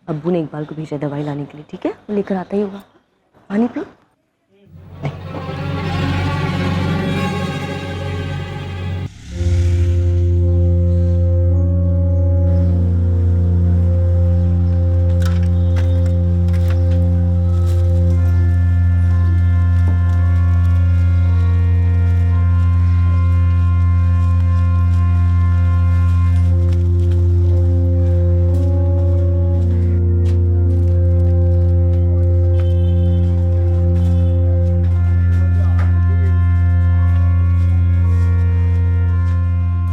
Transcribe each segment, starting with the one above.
अब्बू ने इकबाल को भेजा दवाई लाने के लिए, ठीक है? वो लेकर आता ही होगा। पानी पी।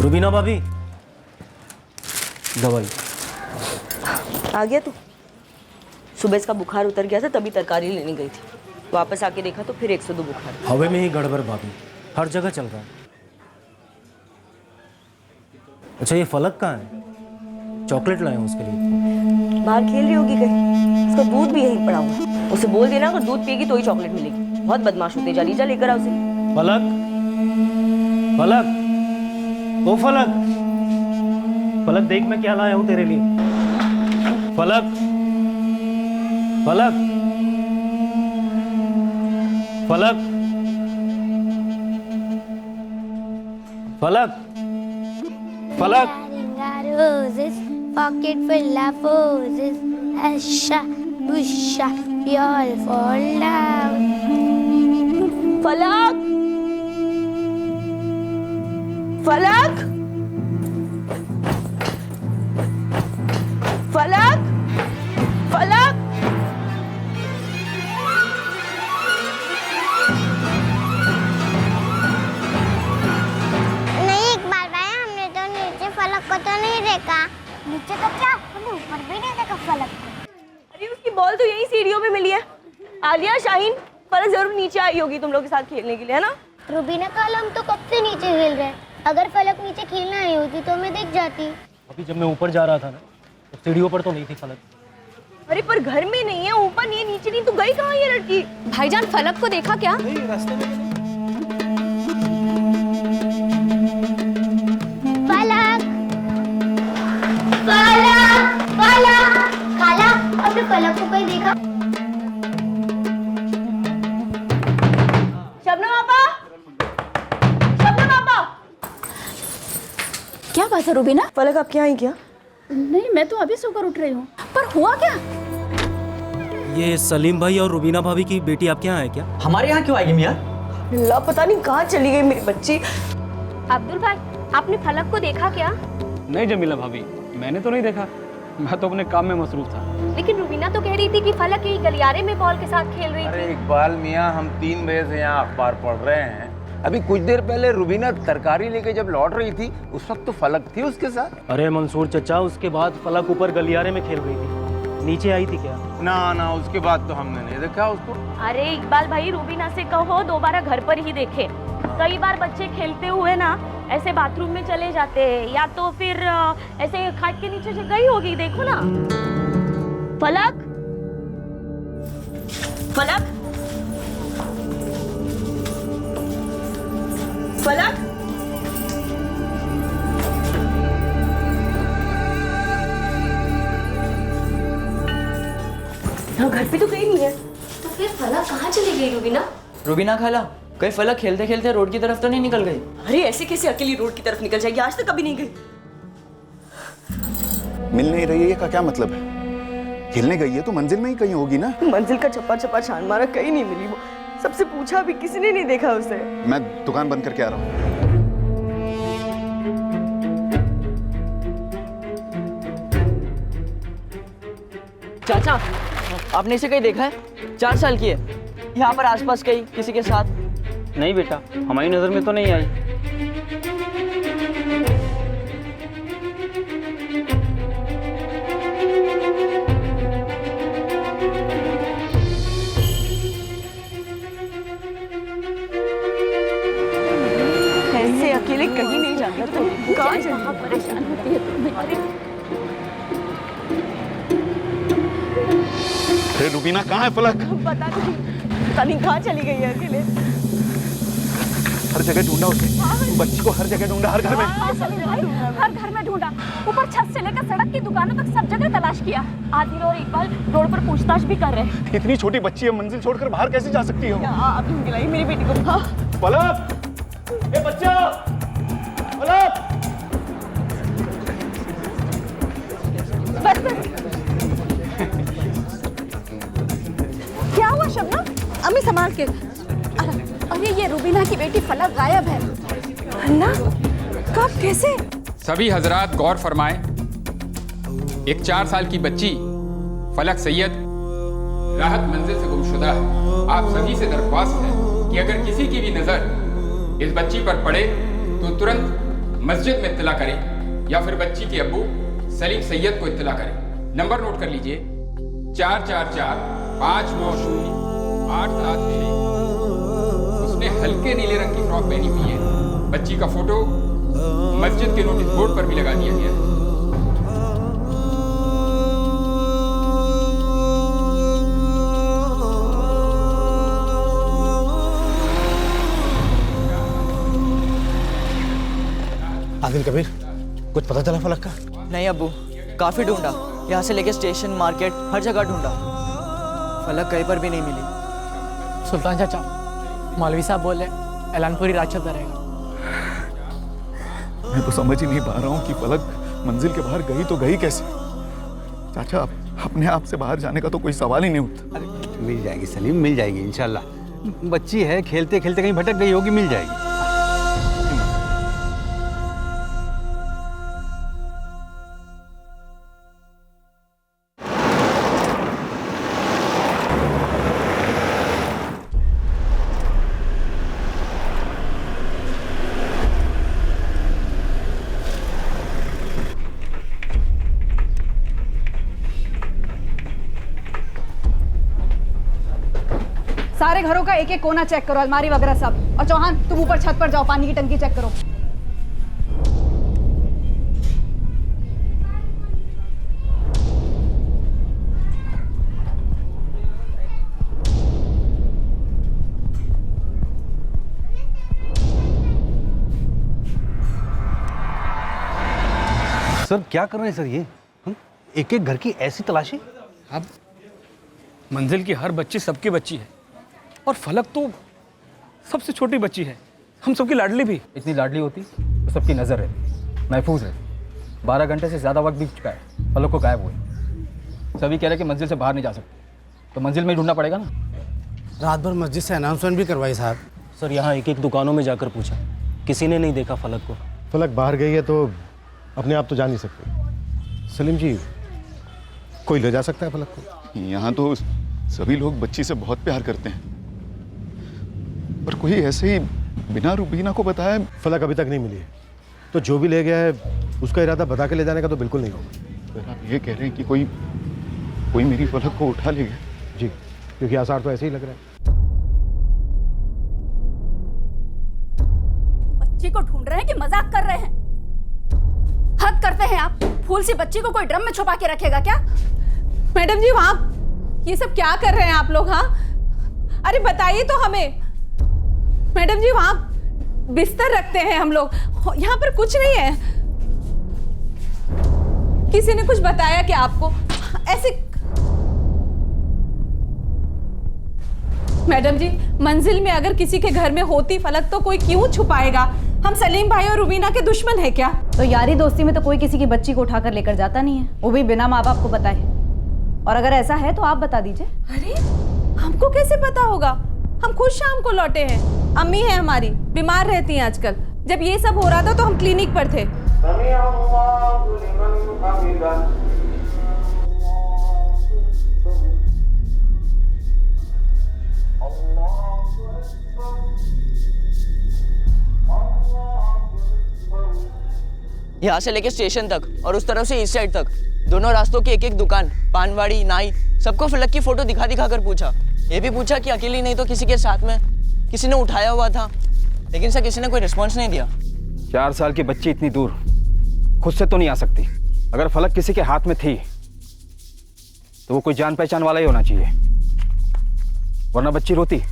रुबीना भाभी, दवाई आ गया तू? सुबह इसका बुखार उतर गया था तभी तरकारी लेने गई थी, वापस आके देखा तो फिर 102 बुखार। हवा में ही गड़बड़ भाभी, हर जगह चल रहा है। अच्छा ये फलक कहाँ है? चॉकलेट लाए हूँ उसके लिए। बाहर खेल रही होगी कहीं, उसका दूध भी यहीं पड़ा हुआ है। उसे बोल देना अगर दूध पिएगी तो ही चॉकलेट मिलेगी। बहुत बदमाश होते जा, लीजा लेकर आओ उसे। फलक, फलक, ओ फलक, फलक देख मैं क्या लाया हूँ तेरे लिए। फलक, फलक, फलक, फलक, फलक। Roses, pocket full of roses. Asha, busha, we all fall down. फलक, फलक, फलक, फलक। नहीं इकबाल भाई, हमने तो नीचे फलक को तो नहीं देखा। नीचे तो क्या, हमने ऊपर भी नहीं देखा फलक को। अरे उसकी बॉल तो यही सीढ़ियों पे मिली है। आलिया, शाहीन, फलक जरूर नीचे आई होगी तुम लोग के साथ खेलने के लिए, है ना? रुबीना कल हम तो कब से नीचे खेल रहे हैं। अगर फलक नीचे खेलने आई होती तो मैं देख जाती। अभी जब मैं ऊपर जा रहा था ना, तो सीढ़ियों पर तो नहीं थी फलक। अरे पर घर में नहीं है, ऊपर नहीं है, नीचे नहीं, तो गई कहाँ ये लड़की? भाईजान फलक को देखा क्या? रास्ते में फलक, फलक, फलक, खाला, अपने फलक को कहीं देखा? शबनम आपा, शबनम आपा। क्या बात है रुबीना? फलक आप क्या आई क्या? नहीं, मैं तो अभी सोकर उठ रही हूँ। पर हुआ क्या? ये सलीम भाई और रुबीना भाभी की बेटी आपके यहाँ है क्या? हमारे यहाँ क्यों आएगी मियाँ? अल्लाह, पता नहीं कहाँ चली गई मेरी बच्ची। अब्दुल भाई, आपने फलक को देखा क्या? नहीं जमीला भाभी, मैंने तो नहीं देखा। मैं तो अपने काम में मसरूफ था। लेकिन रुबीना तो कह रही थी कि फलक यही गलियारे में बॉल के साथ खेल रही थी। अरे इकबाल मियाँ, हम 3 बजे से यहाँ अखबार पढ़ रहे हैं। अभी कुछ देर पहले रुबीना तरकारी लेके जब लौट रही थी उस वक्त तो फलक थी उसके साथ। अरे मंसूर चचा, उसके बाद फलक ऊपर गलियारे में खेल रही थी, नीचे आई थी क्या? ना ना, उसके बाद तो हमने नहीं देखा उसको। अरे इकबाल भाई, रुबीना से कहो दोबारा घर पर ही देखे। कई बार बच्चे खेलते हुए ना ऐसे बाथरूम में चले जाते हैं, या तो फिर ऐसे खाट के नीचे से गई होगी, देखो ना। फलक, फलक, फलक। घर पे तो कहीं नहीं है। तो फिर फलक कहाँ चली गई रुबीना? रुबीना खाला, कहीं फलक खेलते खेलते रोड की तरफ तो नहीं निकल गई? अरे ऐसे कैसे अकेली रोड की तरफ निकल जाएगी? आज तक कभी नहीं गई। मिल नहीं रही है का क्या मतलब है? खेलने गई है तो मंजिल में ही कहीं होगी ना। मंजिल का छप्पा छप्पा छान मारा, कहीं नहीं मिली वो। सबसे पूछा भी, किसी ने नहीं देखा उसे। मैं दुकान बंद करके आ रहा हूँ। चाचा, आपने इसे कहीं देखा है? 4 साल की है, यहाँ पर आसपास कहीं किसी के साथ? नहीं बेटा, हमारी नजर में तो नहीं आई। ऐसे अकेले कहीं नहीं जाता तो कहाँ कहाँ परेशान होती है तुम? अरे रुबीना कहाँ है फलक? पता नहीं कहाँ चली गई है अकेले। हर जगह ढूंढा उसे, बच्ची को हर जगह ढूंढा, हर घर में। हर घर में ढूंढा, ऊपर छत से लेकर सड़क की दुकानों तक सब जगह तलाश किया। आदिल और इकबाल रोड पर पूछताछ भी कर रहे हैं। इतनी छोटी बच्ची है, मंजिल छोड़कर बाहर कैसे जा सकती हो? आप ढूंढ के लाइए मेरी बेटी को। पलक, ए बच्चा, पलक। बस बस। क्या हुआ शबनम? अम्मी संभाल के। अरे ये रुबीना की बेटी फलक गायब है। अन्ना, कब, कैसे? सभी हजरात गौर फरमाएं। एक 4 साल की बच्ची फलक सैयद राहत मंजिल से गुमशुदा है। आप सभी से दरख्वास्त है कि अगर किसी की भी नजर इस बच्ची पर पड़े तो तुरंत मस्जिद में इत्तला करें या फिर बच्ची के अब्बू सलीम सैयद को इत्तला करें। नंबर नोट कर लीजिए 444-590-876। उसने हल्के नीले रंग की फ्रॉक पहनी हुई है। बच्ची का फोटो मस्जिद के नोटिस बोर्ड पर भी लगा दिया गया है। आदिल कबीर, कुछ पता चला फलक का? नहीं अब्बू, काफी ढूंढा, यहाँ से लेके स्टेशन, मार्केट, हर जगह ढूंढा, फलक कहीं पर भी नहीं मिली। सुल्तान चाचा, मौलवी साहब बोले ऐलानपुरी रात चलता रहेगा। मैं तो समझ ही नहीं पा रहा हूँ कि फलक मंजिल के बाहर गई तो गई कैसे? चाचा, अपने आप से बाहर जाने का तो कोई सवाल ही नहीं उठता। मिल जाएगी सलीम, मिल जाएगी इंशाल्लाह। बच्ची है, खेलते खेलते कहीं भटक गई होगी, मिल जाएगी। सारे घरों का एक एक कोना चेक करो, अलमारी वगैरह सब। और चौहान, तुम ऊपर छत पर जाओ, पानी की टंकी चेक करो। सर क्या कर रहे हैं सर ये? एक एक घर की ऐसी तलाशी? अब मंजिल की हर बच्ची सबकी बच्ची है और फलक तो सबसे छोटी बच्ची है, हम सबकी लाडली भी। इतनी लाडली होती तो सबकी नज़र रहती, महफूज है। 12 घंटे से ज़्यादा वक्त बीत चुका है, फलक को गायब हुए। सभी कह रहे कि मंजिल से बाहर नहीं जा सकते, तो मंजिल में ही ढूंढना पड़ेगा ना। रात भर मस्जिद से अनाउंसमेंट भी करवाई साहब। सर यहाँ एक एक दुकानों में जाकर पूछा, किसी ने नहीं देखा फलक को। फलक बाहर गई है तो अपने आप तो जा नहीं सकते। सलीम जी, कोई ले जा सकता है फलक को? यहाँ तो सभी लोग बच्ची से बहुत प्यार करते हैं, पर कोई ऐसे ही बिना रुबीना को बताए। फलक अभी तक नहीं मिली है, तो जो भी ले गया है उसका इरादा बता के ले जाने का तो बिल्कुल नहीं होगा। तो आप ये कह रहे हैं कि कोई मेरी फलक को उठा ले गया? जी, क्योंकि आसार तो ऐसे ही लग रहा है। बच्ची को ढूंढ रहे हैं कि मजाक कर रहे हैं? हद करते हैं आप। फूल सी बच्ची को कोई ड्रम में छुपा के रखेगा क्या? मैडम जी, वहाँ ये सब क्या कर रहे हैं आप लोग? हाँ, अरे बताइए तो हमें। मैडम जी, वहाँ बिस्तर रखते हैं हम लोग, यहाँ पर कुछ नहीं है। किसी ने कुछ बताया क्या आपको? ऐसे मैडम जी, मंजिल में अगर किसी के घर में होती फलक तो कोई क्यों छुपाएगा? हम सलीम भाई और रुबीना के दुश्मन है क्या? तो यारी दोस्ती में तो कोई किसी की बच्ची को उठाकर लेकर जाता नहीं है, वो भी बिना माँ बाप को बताए। और अगर ऐसा है तो आप बता दीजिए। अरे हमको कैसे पता होगा? हम खुद शाम को लौटे हैं। अम्मी है हमारी, बीमार रहती हैं आजकल। जब ये सब हो रहा था तो हम क्लिनिक पर थे। यहाँ से लेके स्टेशन तक और उस तरफ से इस साइड तक, दोनों रास्तों की एक एक दुकान, पानवाड़ी, नाई, सबको फलक की फोटो दिखा दिखा कर पूछा। ये भी पूछा कि अकेली नहीं तो किसी के साथ में किसी ने उठाया हुआ था, लेकिन सर किसी ने कोई रिस्पॉन्स नहीं दिया। 4 साल की बच्ची इतनी दूर खुद से तो नहीं आ सकती। अगर फलक किसी के हाथ में थी तो वो कोई जान पहचान वाला ही होना चाहिए, वरना बच्ची रोती।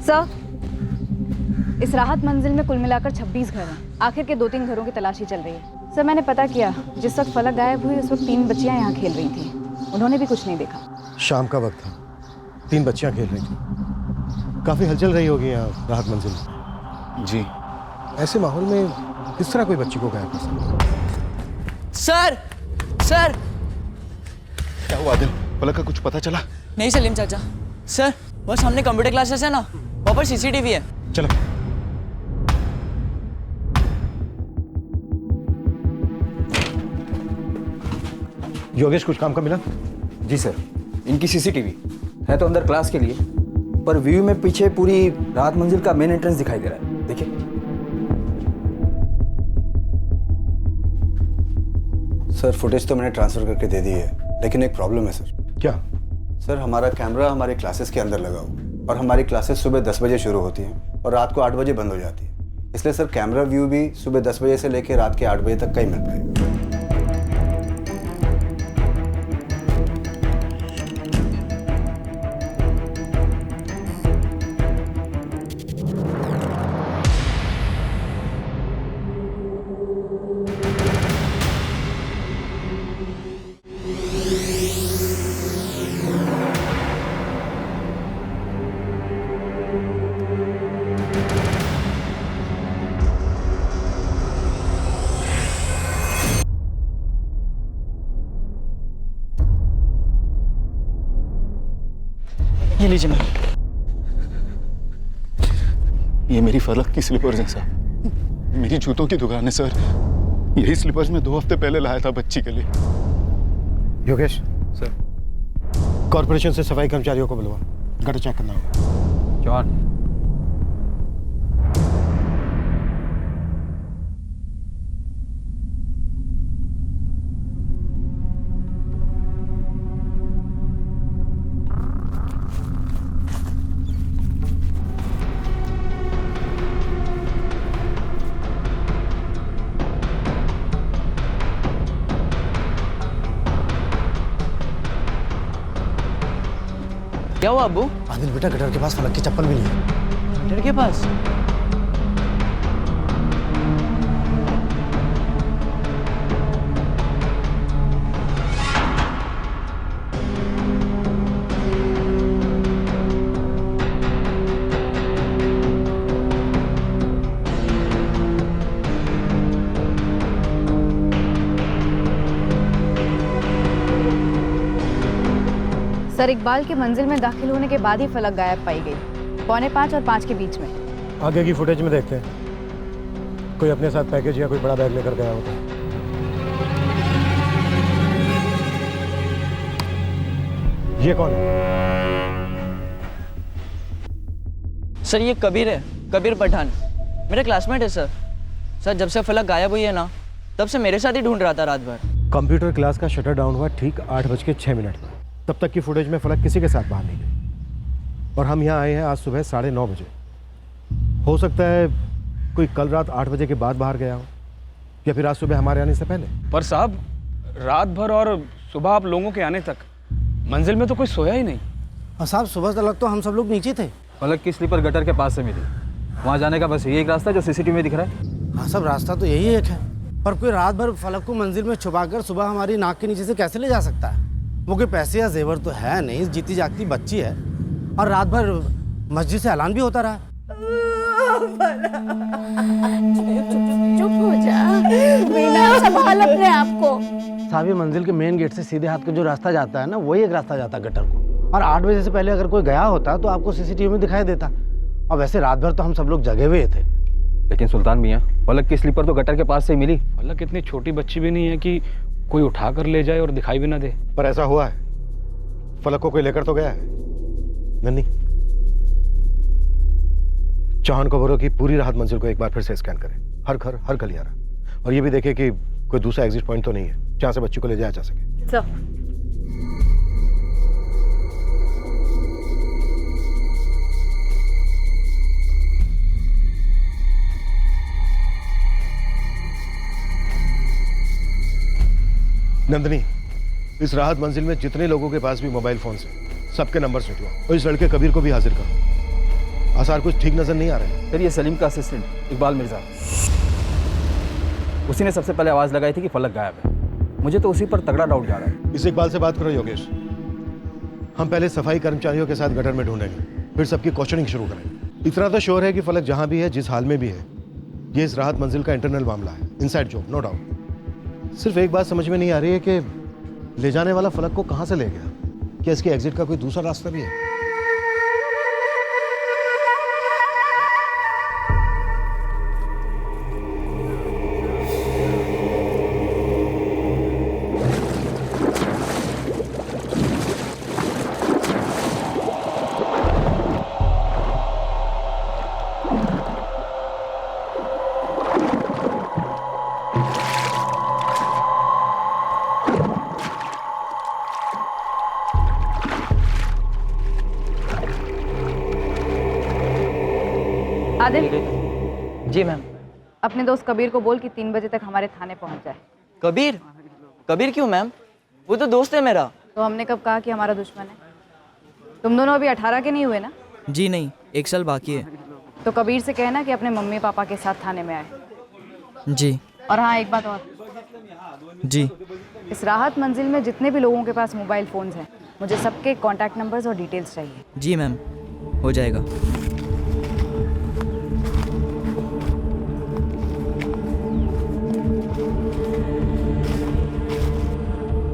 सर, इस राहत मंजिल में कुल मिलाकर 26 घर हैं। आखिर के 2-3 घरों की तलाशी चल रही है। सर, मैंने पता किया, जिस वक्त फलक गायब हुई उस वक्त 3 बच्चियां यहाँ खेल रही थी। उन्होंने भी कुछ नहीं देखा। शाम का वक्त था, 3 बच्चियां खेल रही थी। काफ़ी हलचल रही होगी यहाँ राहत मंजिल में। जी। ऐसे माहौल में किस तरह कोई बच्ची को गायब कर सकता है? सर सर क्या हुआ आदिल? फलक का कुछ पता चला? नहीं सलीम चाचा। सर, वो सामने कंप्यूटर क्लासेस है ना, वहाँ पर सीसीटीवी है। चलो। योगेश, कुछ काम का मिला? जी सर, इनकी सीसीटीवी है तो अंदर क्लास के लिए, पर व्यू में पीछे पूरी राहत मंजिल का मेन एंट्रेंस दिखाई दे रहा है। देखिए। सर, फुटेज तो मैंने ट्रांसफर करके दे दी है, लेकिन एक प्रॉब्लम है सर। क्या? सर, हमारा कैमरा हमारी क्लासेस के अंदर लगा हुआ और हमारी क्लासेस सुबह 10 बजे शुरू होती हैं और रात को 8 बजे बंद हो जाती है। इसलिए सर, कैमरा व्यू भी सुबह 10 बजे से लेकर रात के 8 बजे तक का ही मिल पाएगा। ये लीजिए मैम। ये मेरी फलक की स्लीपर्स हैं सर। मेरी जूतों की दुकान है सर। यही स्लीपर्स मैं 2 हफ्ते पहले लाया था बच्ची के लिए। योगेश सर, कॉर्पोरेशन से सफाई कर्मचारियों को बुलवा, गटर चेक करना होगा। जॉन। क्या हुआ अब्बू? आदिल बेटा, गटर के पास फलक की चप्पल मिली है। गटर के पास? सर, इकबाल के मंजिल में दाखिल होने के बाद ही फलक गायब पाई गई, 4:45 और 5 के बीच में। आगे की फुटेज में देखते हैं, कोई अपने साथ पैकेज या कोई बड़ा बैग लेकर गया होता। ये कौन है? सर, ये कबीर है, कबीर पठान। मेरा क्लासमेट है सर। सर, जब से फलक गायब हुई है ना, तब से मेरे साथ ही ढूंढ रहा था रात भर। कंप्यूटर क्लास का शटर डाउन हुआ ठीक 8:06 पर। तब तक की फुटेज में फलक किसी के साथ बाहर नहीं गई और हम यहाँ आए हैं आज सुबह 9:30 बजे। हो सकता है कोई कल रात 8 बजे के बाद बाहर गया हो या फिर आज सुबह हमारे आने से पहले। पर साहब, रात भर और सुबह आप लोगों के आने तक मंजिल में तो कोई सोया ही नहीं। और साहब, सुबह तक तो हम सब लोग नीचे थे। फलक की स्लीपर गटर के पास से मिली। वहाँ जाने का बस यही एक रास्ता जो सीसीटीवी में दिख रहा है। हाँ सब, रास्ता तो यही एक है, पर कोई रात भर फलक को मंजिल में छुपाकर सुबह हमारी नाक के नीचे से कैसे ले जा सकता है? वो कोई पैसे या जेवर तो है नहीं, जीती जागती बच्ची है और रात भर मस्जिद से ऐलान भी होता रहा। चुप हो जा, संभाल अपने आप को। साहब, ये मंजिल के मेन गेट से सीधे हाथ का जो रास्ता जाता है ना, वही एक रास्ता जाता है गटर को। और 8 बजे से पहले अगर कोई गया होता तो आपको सीसीटीवी में दिखाई देता। और वैसे रात भर तो हम सब लोग जगे हुए थे। लेकिन सुल्तान मियाँ, फलक की स्लीपर तो गटर के पास से ही मिली। फलक इतनी छोटी बच्ची भी नहीं है कि कोई उठा कर ले जाए और दिखाई भी ना दे। पर ऐसा हुआ है, फलक को कोई लेकर तो गया है। नन्नी, चौहान कबरों की पूरी राहत मंजिल को एक बार फिर से स्कैन करें, हर घर हर गलियारा, और ये भी देखें कि कोई दूसरा एग्जिट पॉइंट तो नहीं है जहां से बच्ची को ले जाया जा सके। सर, नंदनी, इस राहत मंजिल में जितने लोगों के पास भी मोबाइल फोन है, सबके नंबर छुटवा और इस लड़के कबीर को भी हाजिर करो। आसार कुछ ठीक नजर नहीं आ रहे। सर ये सलीम का असिस्टेंट इकबाल मिर्ज़ा, उसी ने सबसे पहले आवाज़ लगाई थी कि फलक गायब है। मुझे तो उसी पर तगड़ा डाउट जा रहा है। इस इकबाल से बात करो योगेश। हम पहले सफाई कर्मचारियों के साथ गटर में ढूंढेंगे, फिर सबकी क्वेश्चनिंग शुरू करेंगे। इतना तो श्योर है कि फलक जहां भी है, जिस हाल में भी है, ये इस राहत मंजिल का इंटरनल मामला है, इनसाइड जॉब, नो डाउट। सिर्फ एक बात समझ में नहीं आ रही है कि ले जाने वाला फलक को कहां से ले गया। क्या इसके एग्जिट का कोई दूसरा रास्ता भी है? आदिल, जी मैम। अपने दोस्त कबीर को बोल कि 3 बजे तक हमारे थाने पहुंच जाए। कबीर? कबीर क्यों मैम? वो तो दोस्त है मेरा। तो हमने कब कहा कि हमारा दुश्मन है? तुम दोनों अभी 18 के नहीं हुए ना? जी नहीं, 1 साल बाकी है। तो कबीर से कहना कि अपने मम्मी पापा के साथ थाने में आए। जी। और हाँ, एक बात और। जी। इस राहत मंजिल में जितने भी लोगों के पास मोबाइल फोन्स हैं, मुझे सबके कॉन्टैक्ट नंबर्स और डिटेल्स चाहिए। जी मैम, हो जाएगा।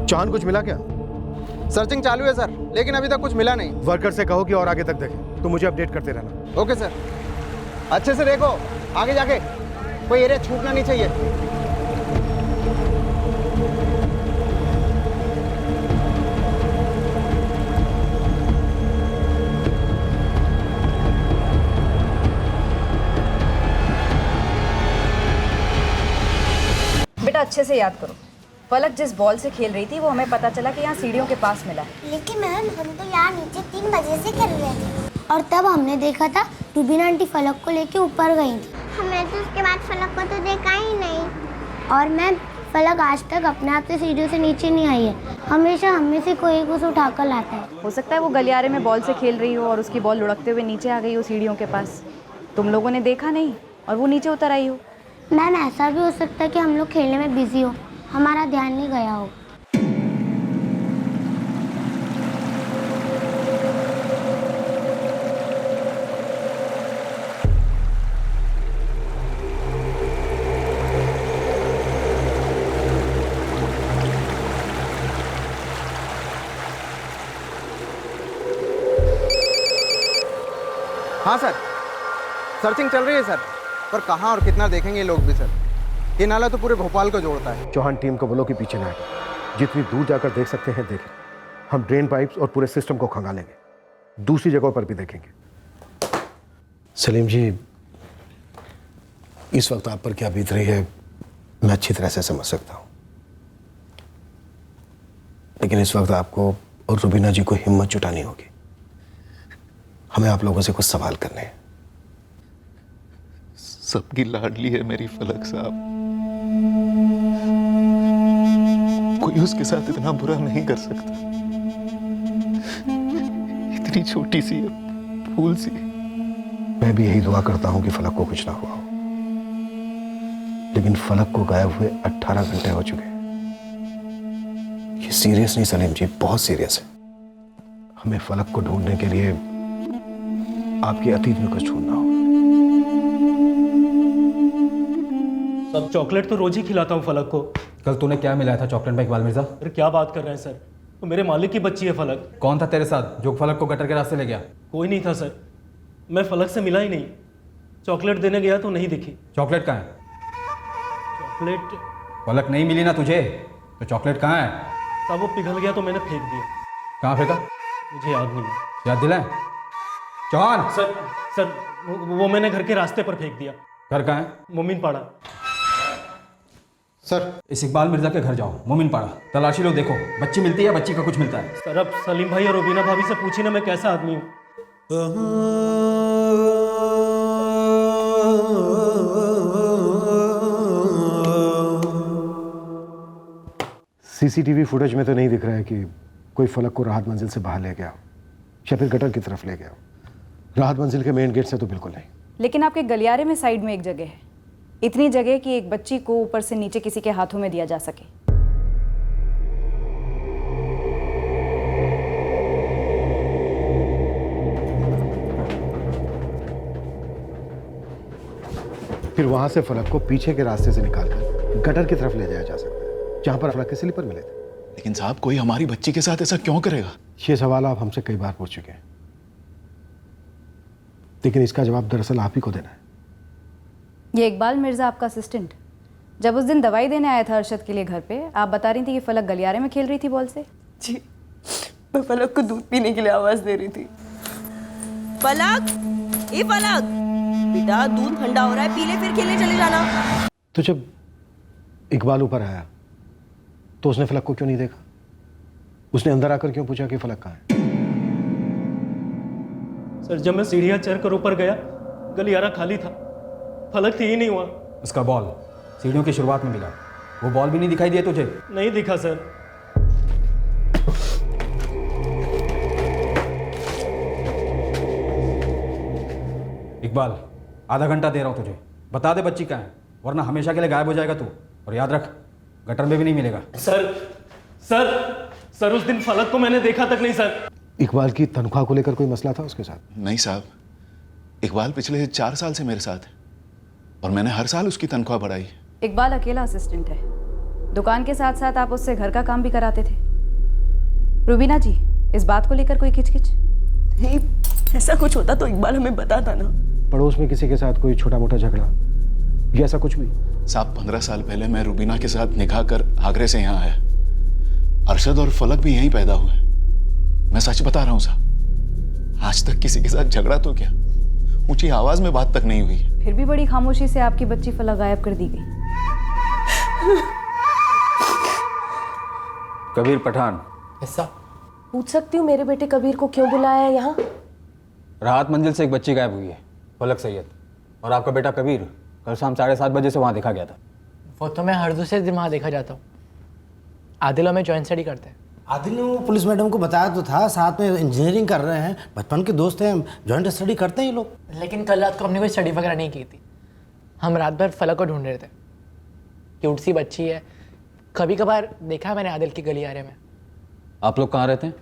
चांद कुछ मिला क्या? सर्चिंग चालू है सर, लेकिन अभी तक कुछ मिला नहीं। वर्कर से कहो कि और आगे तक देखें, तो मुझे अपडेट करते रहना। Okay sir. अच्छे से देखो, आगे जाके कोई एरिया छूटना नहीं चाहिए। बेटा अच्छे से याद करो, फलक जिस बॉल से खेल रही थी वो हमें पता चला कि यहाँ सीढ़ियों के पास मिला है। लेकिन मैम हम तो यहाँ नीचे 3 बजे से खेल रहे थे और तब हमने देखा था रूबीना आंटी फलक को लेके ऊपर गई थी। हमने तो उसके बाद फलक को तो देखा ही नहीं। और मैम फलक आज तक अपने आप से सीढ़ियों से नीचे नहीं आई है, हमेशा हमें से कोई कुछ उठा कर लाता है। हो सकता है वो गलियारे में बॉल से खेल रही हो और उसकी बॉल लुढ़कते हुए नीचे आ गई हो सीढ़ियों के पास, तुम लोगों ने देखा नहीं और वो नीचे उतर आई हो। मैम ऐसा भी हो सकता है कि हम लोग खेलने में बिजी हो, हमारा ध्यान नहीं गया हो। हाँ सर, सर्चिंग चल रही है सर, पर कहाँ और कितना देखेंगे लोग भी सर। ये नाला तो पूरे भोपाल को जोड़ता है। चौहान टीम को बोलो कि पीछे ना आए, जितनी दूर जाकर देख सकते हैं देखें। हम ड्रेन पाइप्स और पूरे सिस्टम को खंगालेंगे, दूसरी जगहों पर भी देखेंगे। सलीम जी, इस वक्त आप पर क्या बीत रही है मैं अच्छी तरह से समझ सकता हूँ, लेकिन इस वक्त आपको और रुबीना जी को हिम्मत जुटानी होगी। हमें आप लोगों से कुछ सवाल करने हैं। सबकी लाडली है मेरी फलक साहब, कोई उसके साथ इतना बुरा नहीं कर सकता। इतनी छोटी सी फूल सी। मैं भी यही दुआ करता हूं कि फलक को कुछ ना हुआ हो, लेकिन फलक को गायब हुए 18 घंटे हो चुके हैं। ये सीरियस नहीं सलीम जी, बहुत सीरियस है। हमें फलक को ढूंढने के लिए आपके अतीत में कुछ ढूंढना हो। सब चॉकलेट तो रोज ही खिलाता हूँ फलक को। कल तूने क्या मिलाया था चॉकलेट में इकबाल मिर्जा? अरे क्या बात कर रहे हैं सर, तो मेरे मालिक की बच्ची है फलक। कौन था तेरे साथ जो फलक को गटर के रास्ते ले गया? कोई नहीं था सर, मैं फलक से मिला ही नहीं। चॉकलेट देने गया तो नहीं दिखी। चॉकलेट कहाँ है? चॉकलेट फलक नहीं मिली ना तुझे, तो चॉकलेट कहाँ है? तब वो पिघल गया तो मैंने फेंक दिया। कहाँ फेंका? मुझे याद नहीं है। याद दिलाए चौहान। सर वो मैंने घर के रास्ते पर फेंक दिया। घर कहाँ है? मोमिन पाड़ा। सर इस इकबाल मिर्जा के घर जाओ, मोमिन पाड़ा, तलाशी लो, देखो बच्ची मिलती है, बच्ची का कुछ मिलता है। सर अब सलीम भाई और रुबीना भाभी से पूछी ना मैं कैसा आदमी हूँ। सीसीटीवी फुटेज में तो नहीं दिख रहा है कि कोई फलक को राहत मंजिल से बाहर ले गया हो या फिर गटर की तरफ ले गया हो। राहत मंजिल के मेन गेट से तो बिल्कुल नहीं। लेकिन आपके गलियारे में साइड में एक जगह है, इतनी जगह कि एक बच्ची को ऊपर से नीचे किसी के हाथों में दिया जा सके। फिर वहां से फलक को पीछे के रास्ते से निकालकर गटर की तरफ ले जाया जा सकता है, जहां पर फलक के स्लीपर मिले थे। लेकिन साहब, कोई हमारी बच्ची के साथ ऐसा क्यों करेगा? ये सवाल आप हमसे कई बार पूछ चुके हैं, लेकिन इसका जवाब दरअसल आप ही को देना है। ये इकबाल मिर्जा आपका असिस्टेंट जब उस दिन दवाई देने आया था अरशद के लिए घर पे, आप बता रही थी कि फलक गलियारे में खेल रही थी बॉल से। जी, मैं फलक को दूध पीने के लिए आवाज दे रही थी। फलक, ए फलक, बेटा दूध ठंडा हो रहा है, पी ले फिर खेलने चले जाना। तो जब इकबाल ऊपर आया तो उसने फलक को क्यों नहीं देखा? उसने अंदर आकर क्यों पूछा कि फलक कहाँ है? सर जब मैं सीढ़ियाँ चढ़ कर ऊपर गया, गलियारा खाली था, फलक थी ही नहीं हुआ। उसका बॉल सीढ़ियों की शुरुआत में मिला, वो बॉल भी नहीं दिखाई दिया तुझे? नहीं दिखा सर। इकबाल, आधा घंटा दे रहा हूँ तुझे, बता दे बच्ची कहाँ है, वरना हमेशा के लिए गायब हो जाएगा तू। और याद रख, गटर में भी नहीं मिलेगा। सर उस दिन फलक को मैंने देखा तक नहीं सर। इकबाल की तनख्वाह को लेकर कोई मसला था उसके साथ? नहीं साहब, इकबाल पिछले 4 साल से मेरे साथ है और मैंने हर साल उसकी तनख्वाह बढ़ाई। इकबाल अकेला असिस्टेंट है, दुकान के साथ साथ आप उससे घर का काम भी कराते थे। रुबीना जी, इस बात को लेकर कोई खिचखिच? नहीं, ऐसा कुछ होता तो इकबाल हमें बताता ना। पड़ोस में किसी के साथ कोई छोटा मोटा झगड़ा या ऐसा कुछ भी? साहब, 15 साल पहले मैं रुबीना के साथ निकाह कर आगरे से यहाँ आया। अरशद और फलक भी यहीं पैदा हुए। मैं सच बता रहा हूँ साहब, आज तक किसी के साथ झगड़ा तो क्या, ऊंची आवाज में बात तक नहीं हुई। फिर भी बड़ी खामोशी से आपकी बच्ची फलक गायब कर दी गई। कबीर पठान, ऐसा पूछ सकती हूँ मेरे बेटे कबीर को क्यों बुलाया है यहाँ? राहत मंजिल से एक बच्ची गायब हुई है, फलक सैयद, और आपका बेटा कबीर कल शाम 7:30 बजे से वहाँ देखा गया था। वो तो मैं हर दूसरे दिन वहाँ देखा जाता हूँ। आदिल में जॉइंट स्टडी करते हैं। आदिल ने वो पुलिस मैडम को बताया तो था, साथ में इंजीनियरिंग कर रहे हैं, बचपन के दोस्त हैं, जॉइंट स्टडी करते हैं ये लोग। लेकिन कल रात को हमने कोई स्टडी वगैरह नहीं की थी, हम रात भर फलक को ढूंढ रहे थे। क्यूट सी बच्ची है, कभी कभार देखा है मैंने आदिल की गलियारे में। आप लोग कहाँ रहते हैं?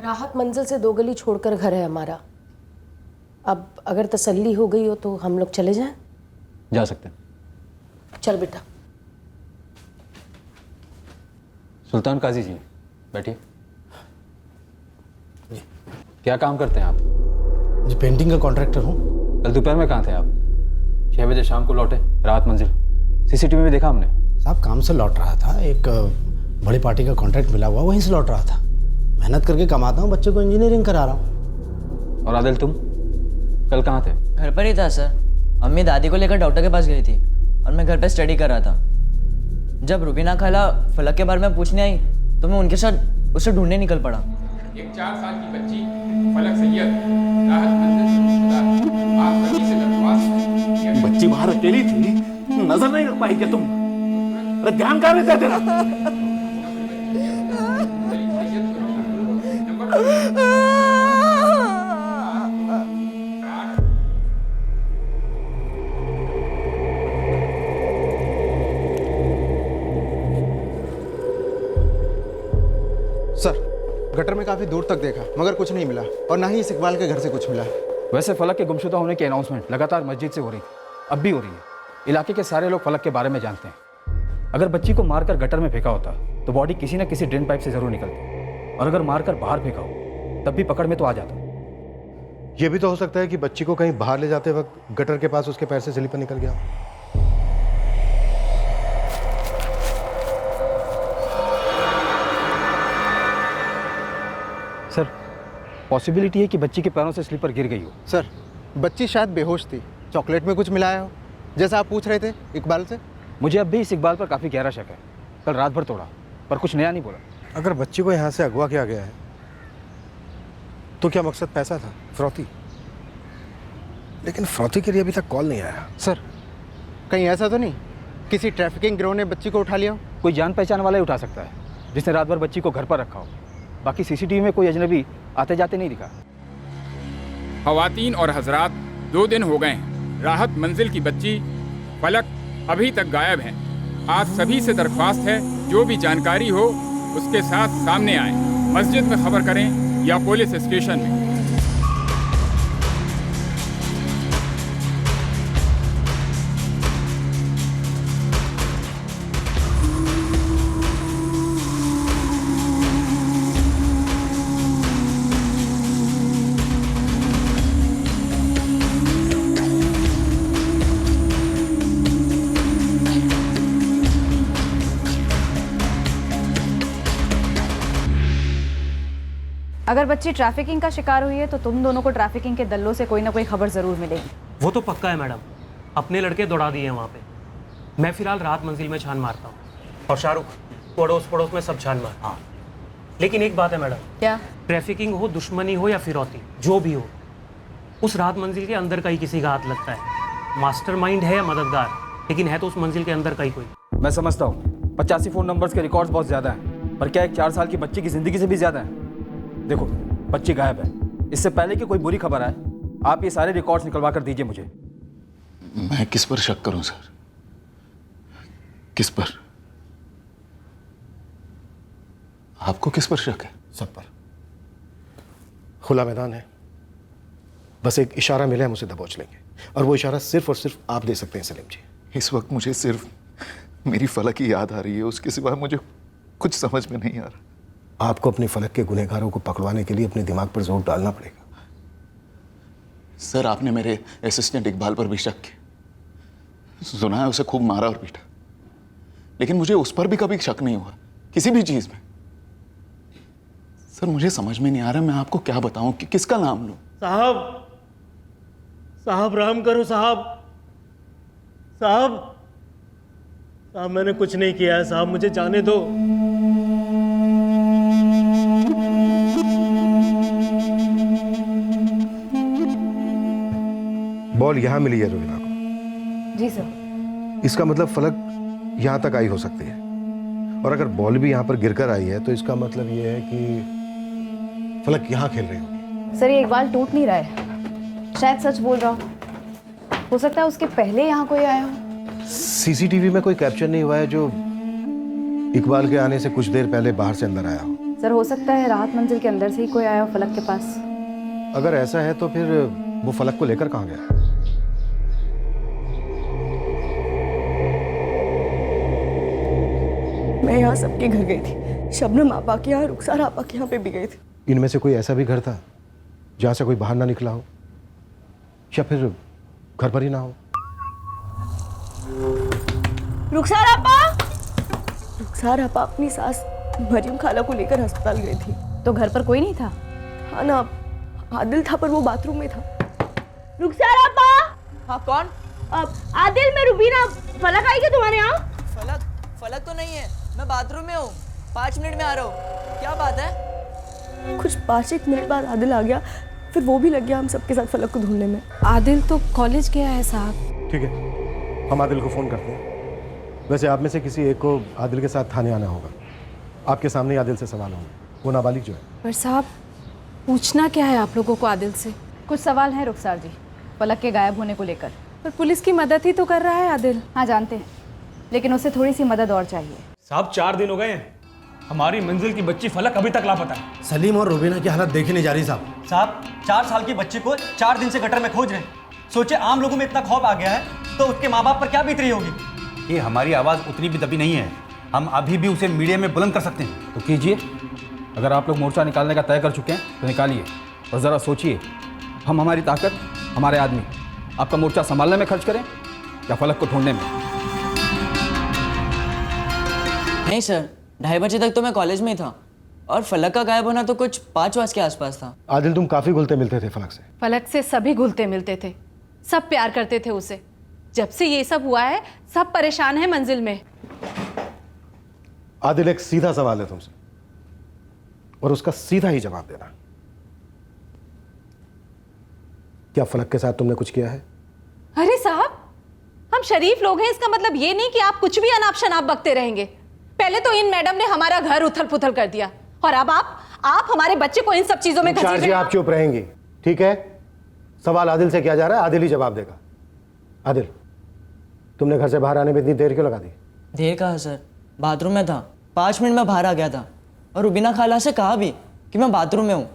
राहत मंजिल से 2 गली छोड़कर घर है हमारा। अब अगर तसल्ली हो गई हो तो हम लोग चले जाएं? जा सकते हैं। चल बेटा। सुल्तान काजी जी, बैठिए। क्या काम करते हैं आप? जी पेंटिंग का कॉन्ट्रैक्टर हूँ। कल दोपहर में कहाँ थे आप? 6 बजे शाम को लौटे राहत मंजिल, सीसीटीवी में देखा हमने। साहब काम से लौट रहा था, एक बड़ी पार्टी का कॉन्ट्रैक्ट मिला हुआ, वहीं से लौट रहा था। मेहनत करके कमाता हूँ, बच्चे को इंजीनियरिंग करा रहा हूँ। और आदिल तुम कल कहाँ थे? घर पर ही था सर, अम्मी दादी को लेकर डॉक्टर के पास गई थी और मैं घर पे स्टडी कर रहा था। जब रुबीना खाला फलक के बारे में पूछने आई तो मैं उनके साथ उसे ढूंढने निकल पड़ा। एक 4 साल की बच्ची फलक सैयद राहत मंजिल से गुमशुदा। आप सभी से दरख्वास्त है। बच्ची बाहर अकेली थी, नजर नहीं रख पाई क्या तुम? अरे ध्यान कहाँ रहता है तेरा? सर गटर में काफ़ी दूर तक देखा मगर कुछ नहीं मिला, और ना ही इस इकबाल के घर से कुछ मिला। वैसे फलक के गुमशुदा होने की अनाउंसमेंट लगातार मस्जिद से हो रही थी, अब भी हो रही है। इलाके के सारे लोग फलक के बारे में जानते हैं। अगर बच्ची को मारकर गटर में फेंका होता तो बॉडी किसी न किसी ड्रेन पाइप से जरूर निकलती, और अगर मारकर बाहर फेंका हो तब भी पकड़ में तो आ जाता। यह भी तो हो सकता है कि बच्ची को कहीं बाहर ले जाते वक्त गटर के पास उसके पैर से स्लीपर निकल गया। सर पॉसिबिलिटी है कि बच्ची के पैरों से स्लीपर गिर गई हो। सर बच्ची शायद बेहोश थी, चॉकलेट में कुछ मिलाया हो, जैसा आप पूछ रहे थे इकबाल से। मुझे अब भी इस इकबाल पर काफ़ी गहरा शक है। कल रात भर तोड़ा पर कुछ नया नहीं बोला। अगर बच्ची को यहाँ से अगवा किया गया है तो क्या मकसद पैसा था, फ्रौती? लेकिन फ्रौती के लिए अभी तक कॉल नहीं आया। सर कहीं ऐसा तो नहीं किसी ट्रैफिकिंग गिरोह ने बच्ची को उठा लिया हो? कोई जान पहचान वाला ही उठा सकता है जिसने रात भर बच्ची को घर पर रखा हो। बाकी सीसीटीवी में कोई अजनबी आते जाते नहीं दिखा। खवातीन और हजरात, 2 दिन हो गए हैं राहत मंजिल की बच्ची फलक अभी तक गायब है। आज सभी से दरख्वास्त है, जो भी जानकारी हो उसके साथ सामने आए। मस्जिद में खबर करें या पुलिस स्टेशन में। अगर बच्ची ट्रैफिकिंग का शिकार हुई है तो तुम दोनों को ट्रैफिकिंग के दल्लों से कोई ना कोई खबर ज़रूर मिलेगी। वो तो पक्का है मैडम, अपने लड़के दौड़ा दिए हैं वहाँ पे। मैं फ़िलहाल राहत मंजिल में छान मारता हूँ और शाहरुख पड़ोस पड़ोस में सब छान मार। हाँ, लेकिन एक बात है मैडम। क्या? ट्रैफिकिंग हो, दुश्मनी हो या फिरौती, जो भी हो, उस राहत मंजिल के अंदर का ही किसी का हाथ लगता है। मास्टरमाइंड है या मददगार, लेकिन है तो उस मंजिल के अंदर का ही कोई। मैं समझता हूँ 85 फ़ोन नंबर्स के रिकॉर्ड्स बहुत ज़्यादा हैं, पर क्या एक 4 साल की बच्ची की ज़िंदगी से भी ज़्यादा है? देखो, बच्ची गायब है। इससे पहले कि कोई बुरी खबर आए, आप ये सारे रिकॉर्ड्स निकलवा कर दीजिए मुझे। मैं किस पर शक करूं सर? किस पर? आपको किस पर शक है? सब पर। खुला मैदान है, बस एक इशारा मिले हम उसे दबोच लेंगे, और वो इशारा सिर्फ और सिर्फ आप दे सकते हैं सलीम जी। इस वक्त मुझे सिर्फ मेरी फलक की याद आ रही है, उसके सिवा मुझे कुछ समझ में नहीं आ रहा। आपको अपनी फलक के गुनहगारों को पकड़वाने के लिए अपने दिमाग पर जोर डालना पड़ेगा। सर, आपने मेरे असिस्टेंट इकबाल पर भी शक किया। सुना है उसे खूब मारा और पीटा, लेकिन मुझे उस पर भी कभी शक नहीं हुआ, किसी भी चीज में। सर, मुझे समझ में नहीं आ रहा मैं आपको क्या बताऊं कि किसका नाम लूं। साहब राम करो साहब। साहब मैंने कुछ नहीं किया है साहब, मुझे जाने दो। बॉल यहां मिली है रुबीना को। जी सर। इसका मतलब फलक यहां तक आई हो सकती है, और अगर बॉल भी यहां पर गिरकर आई है तो इसका मतलब यह है कि फलक यहां खेल रही होगी। सर, ये इकबाल टूट नहीं रहा है, शायद सच बोल रहा हो सकता है उसके पहले यहाँ कोई आया हो। सीसीटीवी में कोई कैप्चर नहीं हुआ है जो इकबाल के आने से कुछ देर पहले बाहर से अंदर आया हो। सर, हो सकता है राहत मंजिल के अंदर से ही कोई आया हो फलक के पास। अगर ऐसा है तो फिर वो फलक को लेकर कहाँ गया? मैं यहाँ सबके घर गई थी, शबनम आपा के यहाँ, रुखसार आपा के यहाँ पे भी गई थी। इनमें से कोई ऐसा भी घर था जहाँ से कोई बाहर ना निकला हो, या फिर घर पर ही ना हो? रुखसार आपा अपनी सास मरियम खाला को लेकर अस्पताल गई थी। तो घर पर कोई नहीं था? हाँ ना, आदिल था पर वो बाथरूम में था। रुखसार आपा। हाँ, कौन? आदिल, मैं रुबीना। फलक आई क्या तुम्हारे यहाँ? फलक तो नहीं है, मैं बाथरूम में हूँ, 5 मिनट में आ रहा हूँ। क्या बात है? कुछ 5-1 मिनट बाद आदिल आ गया, फिर वो भी लग गया हम सबके साथ फलक को ढूंढने में। आदिल तो कॉलेज गया है साहब। ठीक है, हम आदिल को फ़ोन करते हैं। वैसे आप में से किसी एक को आदिल के साथ थाने आना होगा। आपके सामने आदिल से सवाल होंगे, वो नाबालिग जो है। पर साहब, पूछना क्या है आप लोगों को आदिल से? कुछ सवाल हैं रुखसार जी, फलक के गायब होने को लेकर। पर पुलिस की मदद ही तो कर रहा है आदिल। हाँ, जानते हैं, लेकिन उसे थोड़ी सी मदद और चाहिए। साहब, 4 दिन हो गए हैं, हमारी मंजिल की बच्ची फलक अभी तक लापता है। सलीम और रुबीना की हालत देखी नहीं जा रही साहब। साहब, 4 साल की बच्ची को 4 दिन से गटर में खोज रहे हैं। सोचे आम लोगों में इतना खौफ आ गया है तो उसके माँ बाप पर क्या बीत रही होगी। ये हमारी आवाज़ उतनी भी दबी नहीं है, हम अभी भी उसे मीडिया में बुलंद कर सकते हैं। तो कीजिए, अगर आप लोग मोर्चा निकालने का तय कर चुके हैं तो निकालिए, और ज़रा सोचिए, हम हमारी ताकत, हमारे आदमी आपका मोर्चा संभालने में खर्च करें या फलक को ढूंढने में? नहीं सर, 2:30 बजे तक तो मैं कॉलेज में ही था, और फलक का गायब होना तो कुछ 5 बजे के आसपास था। आदिल, तुम काफ़ी घुलते मिलते थे फलक से। फलक से सभी घुलते मिलते थे, सब प्यार करते थे उसे। जब से ये सब हुआ है, सब परेशान है मंजिल में। आदिल, एक सीधा सवाल है तुमसे, और उसका सीधा ही जवाब देना। क्या फलक के साथ तुमने कुछ किया है? अरे साहब, हम शरीफ लोग हैं, इसका मतलब ये नहीं कि आप कुछ भी अनाप शनाप बकते रहेंगे। पहले तो इन मैडम ने हमारा घर उथल पुथल कर दिया, और अब आप हमारे बच्चे को इन सब चीजों में जी, आप चुप रहेंगी, ठीक है? सवाल आदिल से किया जा रहा है, आदिल ही जवाब देगा। आदिल, तुमने घर से बाहर आने में इतनी देर क्यों लगा दी? देर कहा सर, बाथरूम में था, 5 मिनट में बाहर आ गया था और रुबीना खाला से कहा भी कि मैं बाथरूम में हूँ।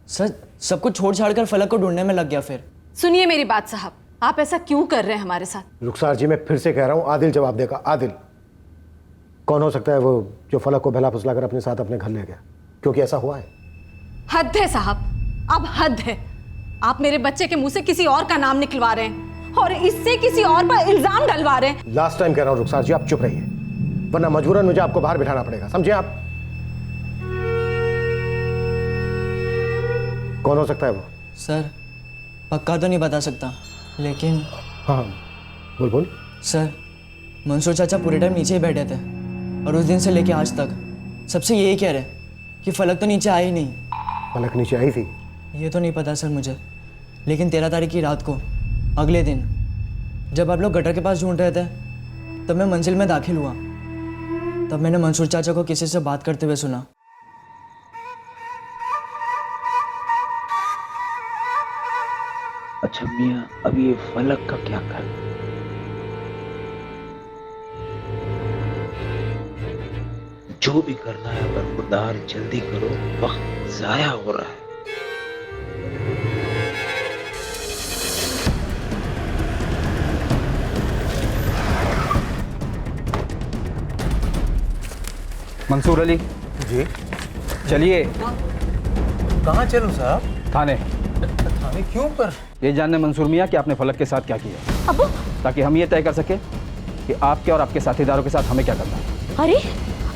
सर सब कुछ छोड़ छाड़ कर फलक को ढूंढने में लग गया। फिर सुनिए मेरी बात साहब, आप ऐसा क्यों कर रहे हैं हमारे साथ? रुखसार जी, मैं फिर से कह रहा हूँ, आदिल जवाब देगा। आदिल, कौन हो सकता है वो जो फलक को बहला फुसला कर अपने साथ अपने घर ले गया? क्योंकि ऐसा हुआ है। हद है साहब, अब हद है। आप मेरे बच्चे के मुंह से किसी और का नाम निकलवा रहे हैं और इससे किसी और पर इल्जाम डलवा रहे हैं। लास्ट टाइम कह रहा हूँ रुखसार जी, आप चुप रहिए, वरना मजबूरन मुझे आपको बाहर बिठाना पड़ेगा, समझे आप? कौन हो सकता है वो? सर पक्का तो नहीं बता सकता, लेकिन हाँ बोल बोल। सर मंसूर चाचा पूरे टाइम नीचे ही बैठे थे और उस दिन से लेके आज तक सबसे यही कह रहे कि फलक तो नीचे आई नहीं। फलक नीचे आई थी? ये तो नहीं पता सर मुझे, लेकिन 13 तारीख की रात को, अगले दिन जब आप लोग गटर के पास ढूंढ रहे थे, तब मैं मंजिल में दाखिल हुआ। तब मैंने मंसूर चाचा को किसी से बात करते हुए सुना। अच्छा मियाँ, अब ये फलक का क्या कर? जो भी करना है बरखुरदार जल्दी करो, वक्त जाया हो रहा है। मंसूर अली जी, चलिए। कहाँ चलूं साहब? थाने। थाने क्यों पर? ये जानने मंसूर मियाँ कि आपने फलक के साथ क्या किया, अब्बू, ताकि हम ये तय कर सके कि आपके और आपके साथीदारों के साथ हमें क्या करना है। अरे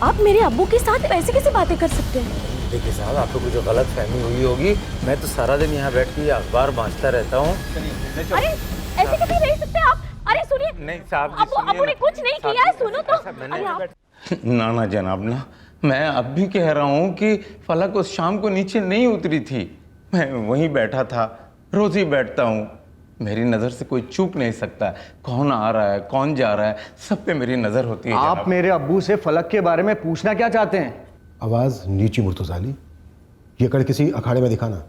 आप मेरे अब्बू के साथ ऐसे कैसे बातें कर सकते हैं? देखिए साहब, आपको कुछ गलत फहमी हुई होगी। मैं तो सारा दिन यहाँ बैठ के अखबार बांटता रहता हूँ। अरे ऐसे कैसे रह सकते हैं आप? अरे सुनिए, नहीं साहब जी, अब्बू ने कुछ नहीं किया है, सुनो तो। अरे आप ना ना जनाब ना, मैं अब भी कह रहा हूँ कि फलक उस शाम को नीचे नहीं उतरी थी। मैं वहीं बैठा था, रोज ही बैठता हूँ। मेरी नज़र से कोई चूक नहीं सकता, कौन आ रहा है कौन जा रहा है, सब पे मेरी नज़र होती है। आप मेरे अब्बू से फलक के बारे में पूछना क्या चाहते हैं? आवाज नीची मुर्तुज़ा, ये कर किसी अखाड़े में दिखाना,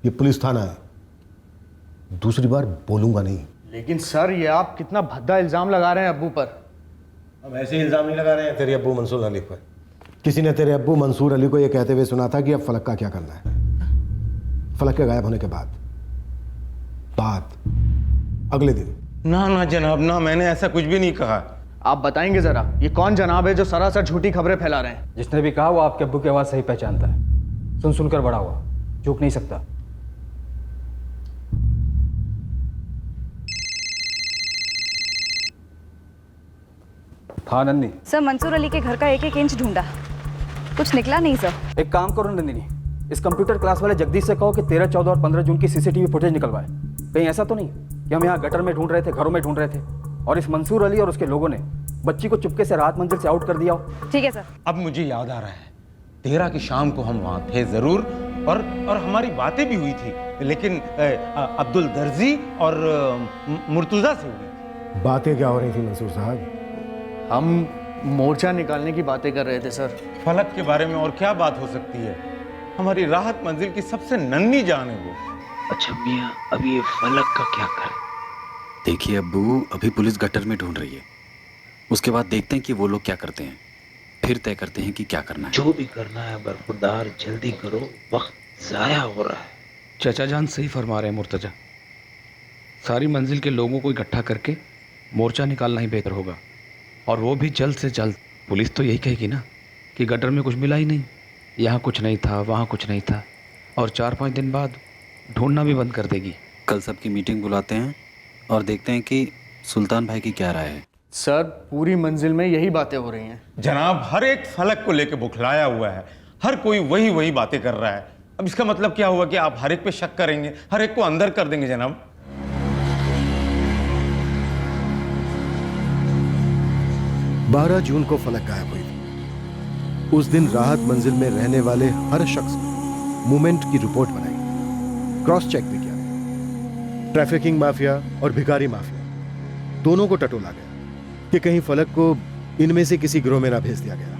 ये पुलिस थाना है, दूसरी बार बोलूंगा नहीं। लेकिन सर, ये आप कितना भद्दा इल्जाम लगा रहे हैं अब्बू पर। हम ऐसे इल्जाम नहीं लगा रहे हैं तेरे अब्बू मंसूर अली पर। किसी ने तेरे अब्बू मंसूर अली को यह कहते हुए सुना था कि अब फलक का क्या करना है। फलक के गायब होने के बाद अगले दिन। ना ना जनाब ना, मैंने ऐसा कुछ भी नहीं कहा। आप बताएंगे जरा, ये कौन जनाब है जो सरासर झूठी खबरें फैला रहे हैं? जिसने भी कहा वो आपके अब्बू की आवाज़ सही पहचानता है, सुन सुनकर बड़ा हुआ, चूक नहीं सकता। हाँ नंदी। सर मंसूर अली के घर का एक एक इंच ढूंढा, कुछ निकला नहीं सर। एक काम करो नंदिनी, इस कंप्यूटर क्लास वाले जगदीश से कहो कि 13, 14 और 15 जून की सीसीटीवी फुटेज निकलवाए। कहीं ऐसा तो नहीं कि हम यहाँ गटर में ढूंढ रहे थे, घरों में ढूंढ रहे थे और इस मंसूर अली और उसके लोगों ने बच्ची को चुपके से राहत मंजिल से आउट कर दिया हो। ठीक है सर। अब मुझे याद आ रहा है, 13 की शाम को हम वहाँ थे जरूर, और हमारी बातें भी हुई थी, लेकिन अब्दुल दर्जी और मुर्तुज़ा से हुई। बातें क्या हो रही थी मंसूर साहब? हम मोर्चा निकालने की बातें कर रहे थे सर। फलक के बारे में और क्या बात हो सकती है? हमारी राहत मंजिल की सबसे नन्ही जान है वो। अच्छा मियाँ, अब ये फलक का क्या करें? देखिए अब्बू, अभी पुलिस गटर में ढूंढ रही है, उसके बाद देखते हैं कि वो लोग क्या करते हैं, फिर तय करते हैं कि क्या करना है। जो भी करना है बरखुरदार जल्दी करो, वक्त जाया हो रहा है। चाचा जान सही फरमा रहे हैं मुर्तजा, सारी मंजिल के लोगों को इकट्ठा करके मोर्चा निकालना ही बेहतर होगा, और वो भी जल्द से जल्द। पुलिस तो यही कहेगी ना कि गटर में कुछ मिला ही नहीं, यहाँ कुछ नहीं था, वहाँ कुछ नहीं था, और 4-5 दिन बाद ढूंढना भी बंद कर देगी। कल सबकी मीटिंग बुलाते हैं और देखते हैं कि सुल्तान भाई की क्या राय है। सर, पूरी मंजिल में यही बातें हो रही हैं। जनाब, हर एक फलक को लेकर बुखलाया हुआ है, हर कोई वही बातें कर रहा है। अब इसका मतलब क्या हुआ कि आप हर एक पे शक करेंगे, हर एक को अंदर कर देंगे जनाब? 12 जून को फलक गायब हुई थी। उस दिन राहत मंजिल में रहने वाले हर शख्स ने मूवमेंट की रिपोर्ट बनाई, क्रॉस चेक भी किया। ट्रैफिकिंग माफिया और भिखारी माफिया दोनों को टटोला गया कि कहीं फलक को इनमें से किसी गिरोह में ना भेज दिया गया।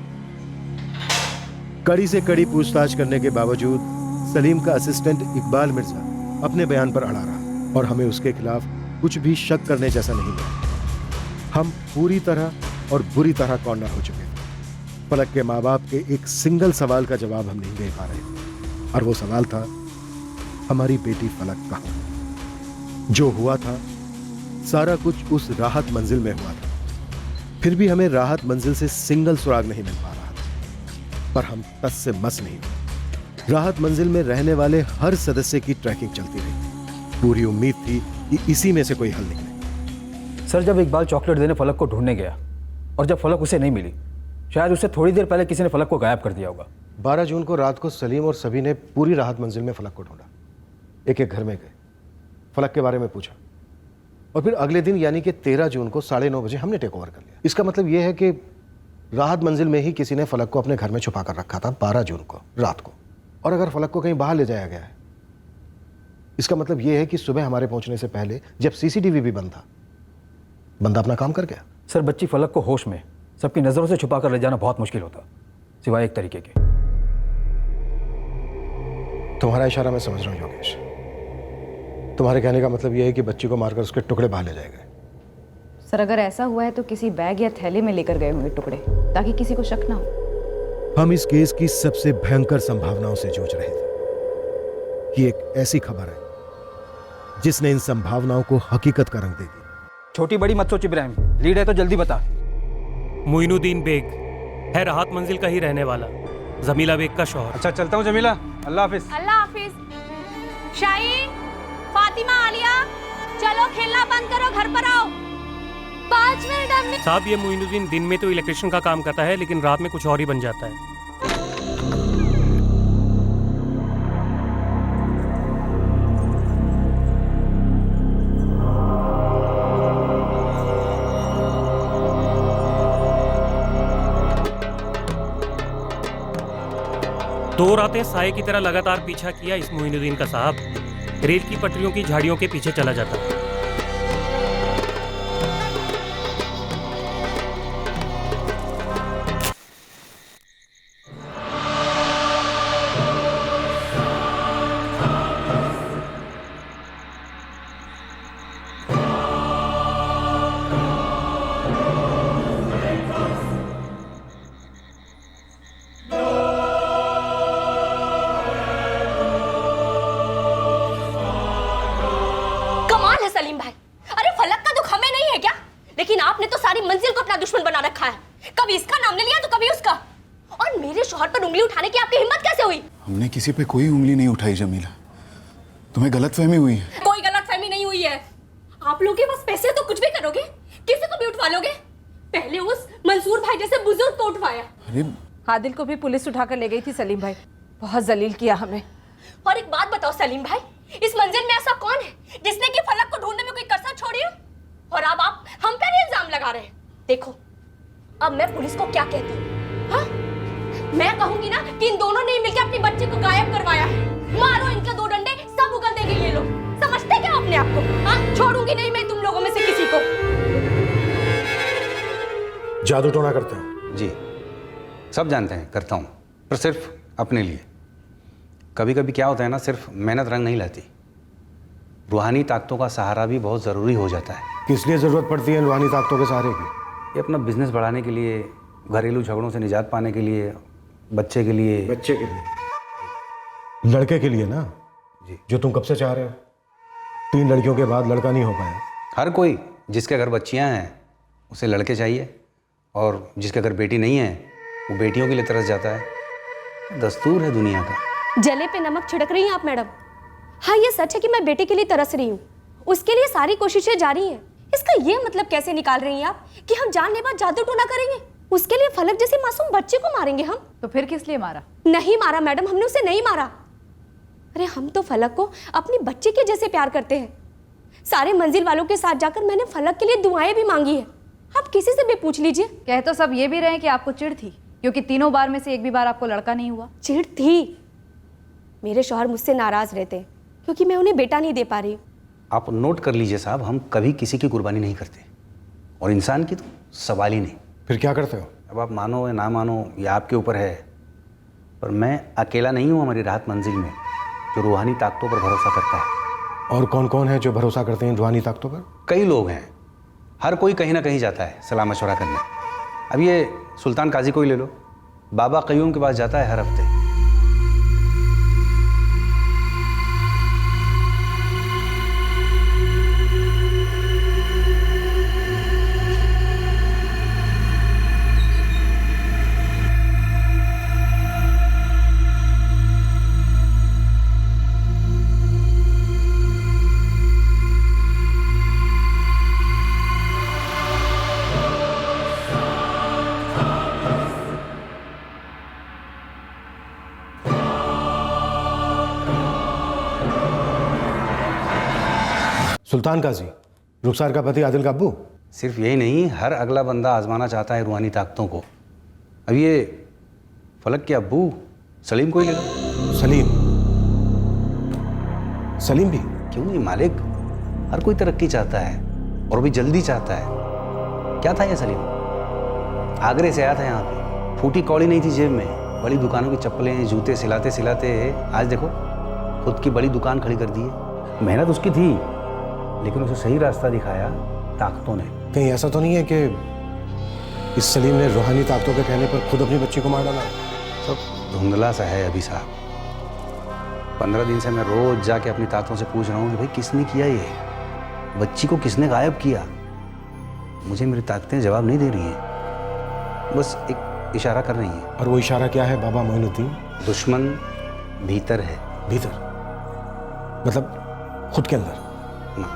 कड़ी से कड़ी पूछताछ करने के बावजूद सलीम का असिस्टेंट इकबाल मिर्जा अपने बयान पर अड़ा रहा। और हमें उसके खिलाफ कुछ भी शक करने जैसा नहीं मिला। हम पूरी तरह और बुरी तरह कॉर्नर हो चुके थे। फलक के माँ बाप के एक सिंगल सवाल का जवाब हम नहीं दे पा रहे थे, और वो सवाल था, हमारी बेटी फलक कहाँ? जो हुआ था सारा कुछ उस राहत मंजिल में हुआ था। फिर भी हमें राहत मंजिल से सिंगल सुराग नहीं मिल पा रहा था, पर हम तस से मस नहीं थे। राहत मंजिल में रहने वाले हर सदस्य की ट्रैकिंग चलती रही। पूरी उम्मीद थी कि इसी में से कोई हल निकले। सर, जब इकबाल चॉकलेट देने फलक को ढूंढने गया और जब फलक उसे नहीं मिली, शायद उससे थोड़ी देर पहले किसी ने फलक को गायब कर दिया होगा। 12 जून को रात को सलीम और सभी ने पूरी राहत मंजिल में फलक को ढूंढा। एक एक घर में गए, फलक के बारे में पूछा, और फिर अगले दिन यानी कि 13 जून को 9:30 बजे हमने टेक ओवर कर लिया। इसका मतलब यह है कि राहत मंजिल में ही किसी ने फलक को अपने घर में छुपा कर रखा था 12 जून को रात को। और अगर फलक को कहीं बाहर ले जाया गया है, इसका मतलब यह है कि सुबह हमारे पहुंचने से पहले जब सीसीटीवी भी बंद था, बंदा अपना काम कर गया। सर, बच्ची फलक को होश में सबकी नजरों से छुपा कर ले जाना बहुत मुश्किल होता, सिवाय एक तरीके के। तुम्हारा इशारा मैं समझ रहा हूं योगेश। तुम्हारे कहने का मतलब यह है कि बच्ची को मारकर उसके टुकड़े बाहर ले जाए गए। सर, अगर ऐसा हुआ है तो किसी बैग या थैले में लेकर गए होंगे टुकड़े, ताकि किसी को शक ना हो। हम इस केस की सबसे भयंकर संभावनाओं से जूझ रहे थे कि एक ऐसी खबर है जिसने इन संभावनाओं को हकीकत का रंग दे दिया। छोटी बड़ी मत सोच इब्राहिम, लीड है तो जल्दी बता। मोइनुद्दीन बेग है राहत मंजिल का ही रहने वाला, जमीला बेग का शौहर। अच्छा, चलता हूँ जमीला, अल्लाह हाफिज। अल्लाह हाफिज। शाहीन, फातिमा, आलिया, चलो खेलना बंद करो, घर पर आओ। 5 मिनट अम्मी। साहब, ये मोइनुद्दीन दिन में तो इलेक्ट्रिशियन का काम करता है, लेकिन रात में कुछ और ही बन जाता है। दो रातें साए की तरह लगातार पीछा किया इस मोइनुद्दीन का साहब। रेल की पटरियों की झाड़ियों के पीछे चला जाता। सलीम भाई, अरे फलक का दुख हमें नहीं है क्या? लेकिन आपने तो सारी मंजिल को अपना दुश्मन बना रखा है। कभी इसका नाम ले लिया तो कभी उसका। और मेरे शौहर पर उंगली उठाने की आपकी हिम्मत कैसे हुई? हमने किसी पे कोई उंगली नहीं उठाई जमीला, तुम्हें गलतफहमी हुई है। कोई गलतफहमी नहीं हुई है। आप लोगों के पास पैसे है तो कुछ भी करोगे, किसी को भी उठवा लोगे। पहले उस मंसूर भाई जैसे बुजुर्ग को उठवाया। अरे आदिल को भी पुलिस उठाकर ले गई थी सलीम भाई, बहुत जलील किया हमें। और एक बात बताओ सलीम भाई, इस मंजिल में ऐसा कौन है जिसने कि फलक को ढूंढने में कोई कसर छोड़ी हो? और अब आप हम पर ही इल्जाम लगा रहे हैं। देखो, अब मैं पुलिस को क्या कहती हूँ? हाँ, मैं कहूंगी ना कि इन दोनों ने मिलकर अपनी बच्ची को गायब करवाया है। मारो इनके 2 डंडे, सब उगल देंगे ये लोग। समझते क्या अपने आप को? हाँ, छोड़ूंगी नहीं मैं तुम लोगों में से किसी को। जादू टोना करते हो? जी, सब जानते हैं करता हूँ, पर सिर्फ अपने लिए। कभी कभी क्या होता है ना, सिर्फ मेहनत रंग नहीं लाती, रूहानी ताकतों का सहारा भी बहुत ज़रूरी हो जाता है। किस लिए ज़रूरत पड़ती है रूहानी ताकतों के सहारे की? ये अपना बिजनेस बढ़ाने के लिए, घरेलू झगड़ों से निजात पाने के लिए, बच्चे के लिए। बच्चे के लिए? लड़के के लिए ना जी, जो तुम कब से चाह रहे हो। 3 लड़कियों के बाद लड़का नहीं हो पाया। हर कोई जिसके घर बच्चियाँ हैं उसे लड़के चाहिए, और जिसके घर बेटी नहीं है वो बेटियों के लिए तरस जाता है। दस्तूर है दुनिया का। जले पे नमक छिड़क रही हैं आप मैडम। हाँ, ये सच है कि मैं बेटे के लिए तरस रही हूँ, उसके लिए सारी कोशिशें जारी हैं। इसका ये मतलब कैसे निकाल रही हैं आप कि हम जानलेवा जादू टोना करेंगे? उसके लिए फलक जैसे मासूम बच्चे को मारेंगे हम? तो फिर किस लिए मारा? नहीं मारा मैडम, हमने उसे नहीं मारा। अरे हम तो फलक को अपनी बच्ची के जैसे प्यार करते हैं। सारे मंजिल वालों के साथ जाकर मैंने फलक के लिए दुआएं भी मांगी है। आप किसी से भी पूछ लीजिए। कह तो सब ये भी रहे कि आपको चिढ़ थी, क्योंकि 3 बार में से एक भी बार आपको लड़का नहीं हुआ। चिढ़ थी। मेरे शौहर मुझसे नाराज रहते हैं क्योंकि मैं उन्हें बेटा नहीं दे पा रही। आप नोट कर लीजिए साहब, हम कभी किसी की कुर्बानी नहीं करते, और इंसान की तो सवाल ही नहीं। फिर क्या करते हो? अब आप मानो या ना मानो ये आपके ऊपर है, पर मैं अकेला नहीं हूँ हमारी राहत मंजिल में जो रूहानी ताकतों पर भरोसा करता है। और कौन कौन है जो भरोसा करते हैं रूहानी ताकतों पर? कई लोग हैं, हर कोई कहीं ना कहीं जाता है सलाह मशवरा करने। अब ये सुल्तान काजी को ही ले लो, बाबा कयूम के पास जाता है हर हफ्ते। सुल्तान काजी, रुखसार का पति आदिल का अब्बू? सिर्फ यही नहीं, हर अगला बंदा आजमाना चाहता है रूहानी ताकतों को। अब ये फलक के अब्बू सलीम को ही ले लो। सलीम? सलीम भी? क्यों नहीं मालिक, हर कोई तरक्की चाहता है और भी जल्दी चाहता है। क्या था ये सलीम? आगरे से आया था यहाँ पे, फूटी कौड़ी नहीं थी जेब में, बड़ी दुकानों की चप्पलें जूते सिलाते सिलाते आज देखो खुद की बड़ी दुकान खड़ी कर दी है। मेहनत उसकी थी, लेकिन उसे सही रास्ता दिखाया ताकतों ने। कहीं ऐसा तो नहीं है कि इस सलीम ने रूहानी ताकतों के कहने पर खुद अपनी बच्ची को मार डाला? सब धुंधला सा है अभी साहब। 15 दिन से मैं रोज जाके अपनी ताकतों से पूछ रहा हूँ कि भाई किसने किया ये, बच्ची को किसने गायब किया। मुझे मेरी ताकतें जवाब नहीं दे रही हैं, बस एक इशारा कर रही हैं। और वो इशारा क्या है बाबा मोइनुद्दीन? दुश्मन भीतर है। भीतर मतलब खुद के अंदर? ना,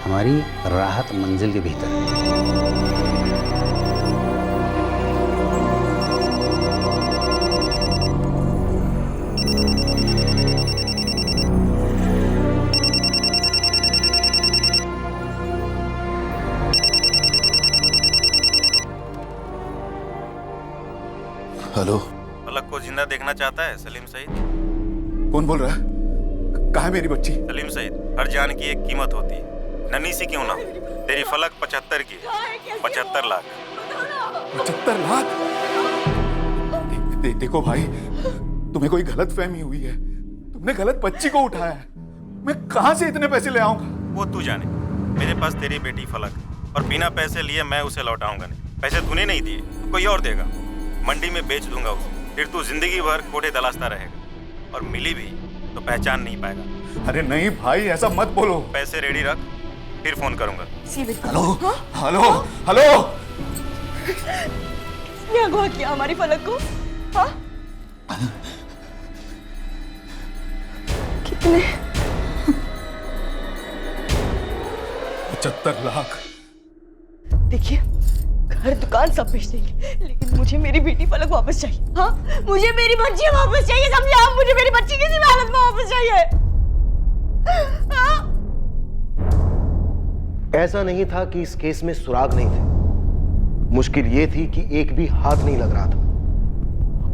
हमारी राहत मंजिल के भीतर है। हेलो, फलक को जिंदा देखना चाहता है सलीम सईद। कौन बोल रहा है? कहाँ है मेरी बच्ची? सलीम सईद, हर जान की एक कीमत होती है, नन्ही सी क्यों ना हो। तेरी फलक 75 की है, 75 लाख। 75 लाख? देखो भाई, तुम्हें कोई गलत फहमी हुई है, तुमने गलत बच्ची को उठाया है। मैं कहाँ से इतने पैसे ले आऊंगा? वो तू जाने, मेरे पास तेरी बेटी फलक, और बिना पैसे लिए मैं उसे लौटाऊंगा नहीं। पैसे तूने नहीं दिए तो कोई और देगा, मंडी में बेच दूंगा उसे, फिर तू जिंदगी भर कोठे तलाशता रहेगा, और मिली भी तो पहचान नहीं पाएगा। अरे नहीं भाई, ऐसा मत बोलो। पैसे रेडी रख, फिर फोन करूंगा। हेलो हेलो हेलो, किसने अगवा किया हमारी फलक को? हाँ? कितने? 75 लाख। देखिए, घर दुकान सब बेच देंगे, लेकिन मुझे मेरी बेटी फलक वापस चाहिए। हाँ, मुझे मेरी बच्ची वापस चाहिए, समझे आप? मुझे मेरी बच्ची किसी भी हालत में वापस चाहिए। हाँ? ऐसा नहीं था कि इस केस में सुराग नहीं थे, मुश्किल ये थी कि एक भी हाथ नहीं लग रहा था,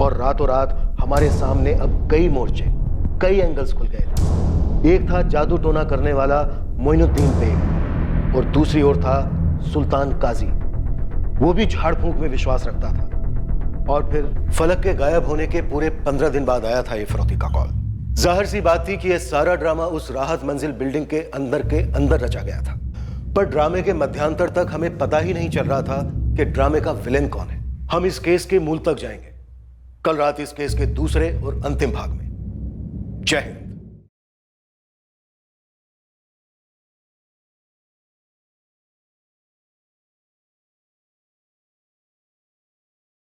और रातों रात हमारे सामने अब कई मोर्चे, कई एंगल्स खुल गए थे। एक था जादू टोना करने वाला मोइनुद्दीन बेग, और दूसरी ओर था सुल्तान काजी, वो भी झाड़ फूंक में विश्वास रखता था। और फिर फलक के गायब होने के पूरे 15 दिन बाद आया था ये फिरौती का कॉल। जाहिर सी बात थी कि यह सारा ड्रामा उस राहत मंजिल बिल्डिंग के अंदर रचा गया था, पर ड्रामे के मध्यांतर तक हमें पता ही नहीं चल रहा था कि ड्रामे का विलेन कौन है। हम इस केस के मूल तक जाएंगे कल रात, इस केस के दूसरे और अंतिम भाग में। जय हिंद।